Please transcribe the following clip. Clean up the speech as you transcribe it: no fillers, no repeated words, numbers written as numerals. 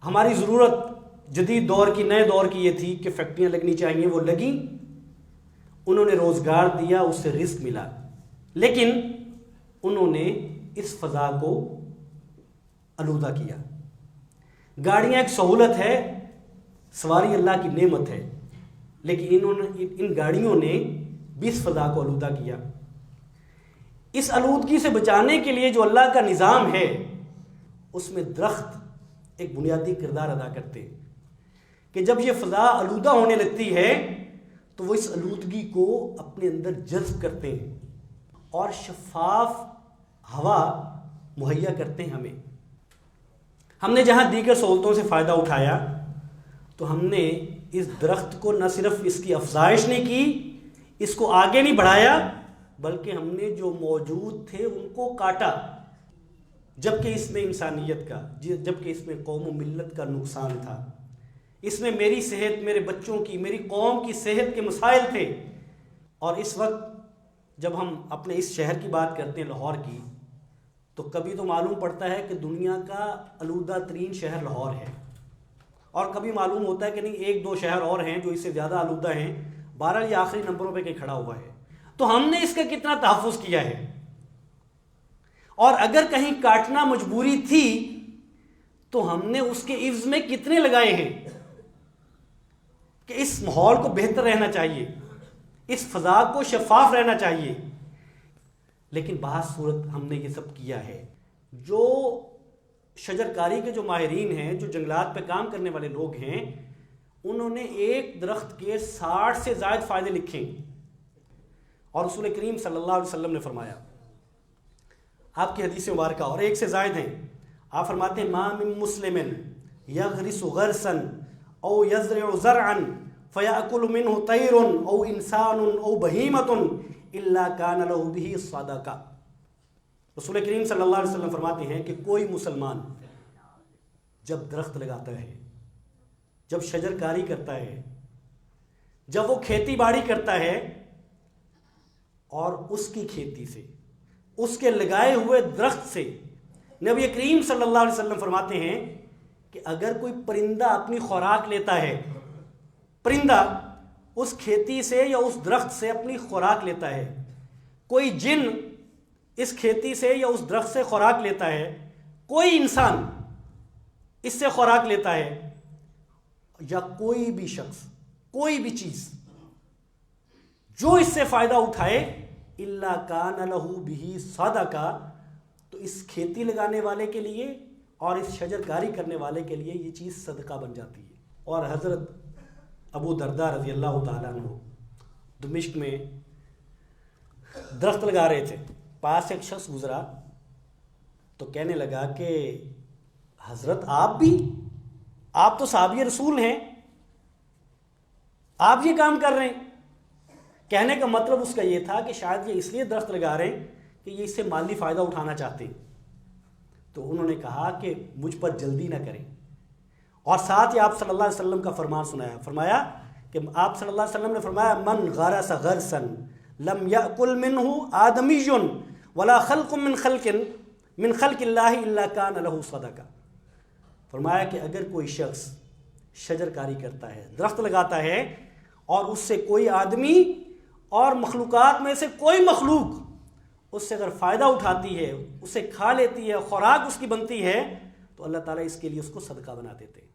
ہماری ضرورت جدید دور کی، نئے دور کی یہ تھی کہ فیکٹریاں لگنی چاہیے، وہ لگیں، انہوں نے روزگار دیا، اس سے رزق ملا، لیکن انہوں نے اس فضا کو آلودہ کیا۔ گاڑیاں ایک سہولت ہے، سواری اللہ کی نعمت ہے، لیکن ان گاڑیوں نے بھی اس فضا کو آلودہ کیا۔ اس آلودگی سے بچانے کے لیے جو اللہ کا نظام ہے، اس میں درخت ایک بنیادی کردار ادا کرتے ہیں کہ جب یہ فضا آلودہ ہونے لگتی ہے تو وہ اس آلودگی کو اپنے اندر جذب کرتے ہیں اور شفاف ہوا مہیا کرتے ہیں ہمیں۔ ہم نے جہاں دیگر سہولتوں سے فائدہ اٹھایا تو ہم نے اس درخت کو نہ صرف اس کی افزائش نہیں کی، اس کو آگے نہیں بڑھایا، بلکہ ہم نے جو موجود تھے ان کو کاٹا، جبکہ اس میں انسانیت کا، جبکہ اس میں قوم و ملت کا نقصان تھا، اس میں میری صحت، میرے بچوں کی، میری قوم کی صحت کے مسائل تھے۔ اور اس وقت جب ہم اپنے اس شہر کی بات کرتے ہیں، لاہور کی، تو کبھی تو معلوم پڑتا ہے کہ دنیا کا آلودہ ترین شہر لاہور ہے، اور کبھی معلوم ہوتا ہے کہ نہیں ایک دو شہر اور ہیں جو اس سے زیادہ آلودہ ہیں، بہرحال یہ آخری نمبروں پہ کہیں کھڑا ہوا ہے۔ تو ہم نے اس کا کتنا تحفظ کیا ہے، اور اگر کہیں کاٹنا مجبوری تھی تو ہم نے اس کے عوض میں کتنے لگائے ہیں کہ اس ماحول کو بہتر رہنا چاہیے، اس فضا کو شفاف رہنا چاہیے۔ لیکن بعض صورت ہم نے یہ سب کیا ہے۔ جو شجرکاری کے جو ماہرین ہیں، جو جنگلات پہ کام کرنے والے لوگ ہیں، انہوں نے ایک درخت کے 60 سے زائد فائدے لکھے، اور رسول کریم صلی اللہ علیہ وسلم نے فرمایا، آپ کی حدیث مبارکہ اور ایک سے زائد ہیں، آپ فرماتے ہیں ما من مسلم یغرس غرسا او یزرع زرعا فیأکل منہ طیر او انسان او بہیمۃ الا کان لہ بہ صدقہ۔ رسول کریم صلی اللہ علیہ وسلم فرماتے ہیں کہ کوئی مسلمان جب درخت لگاتا ہے، جب شجرکاری کرتا ہے، جب وہ کھیتی باڑی کرتا ہے، اور اس کی کھیتی سے، اس کے لگائے ہوئے درخت سے، نبی کریم صلی اللہ علیہ وسلم فرماتے ہیں کہ اگر کوئی پرندہ اپنی خوراک لیتا ہے، پرندہ اس کھیتی سے یا اس درخت سے اپنی خوراک لیتا ہے، کوئی جن اس کھیتی سے یا اس درخت سے خوراک لیتا ہے، کوئی انسان اس سے خوراک لیتا ہے، یا کوئی بھی شخص، کوئی بھی چیز جو اس سے فائدہ اٹھائے، الا کان لہ بہ صدقہ، تو اس کھیتی لگانے والے کے لیے اور اس شجرکاری کرنے والے کے لیے یہ چیز صدقہ بن جاتی ہے۔ اور حضرت ابو درداء رضی اللہ تعالیٰ عنہ دمشق میں درخت لگا رہے تھے، پاس ایک شخص گزرا تو کہنے لگا کہ حضرت آپ تو صحابی رسول ہیں، آپ یہ کام کر رہے ہیں۔ کہنے کا مطلب اس کا یہ تھا کہ شاید یہ اس لیے درخت لگا رہے ہیں کہ یہ اس سے مالی فائدہ اٹھانا چاہتے ہیں۔ تو انہوں نے کہا کہ مجھ پر جلدی نہ کریں، اور ساتھ ہی آپ صلی اللہ علیہ وسلم کا فرمان سنایا، فرمایا کہ آپ صلی اللہ علیہ وسلم نے فرمایا من غرس غرسا لم یأکل منہ آدمی ولا خلق من خلق اللہ الا کان لہ صدقہ۔ فرمایا کہ اگر کوئی شخص شجرکاری کرتا ہے، درخت لگاتا ہے، اور اس سے کوئی آدمی اور مخلوقات میں سے کوئی مخلوق اس سے اگر فائدہ اٹھاتی ہے، اسے کھا لیتی ہے، خوراک اس کی بنتی ہے، تو اللہ تعالیٰ اس کے لیے اس کو صدقہ بنا دیتے ہیں۔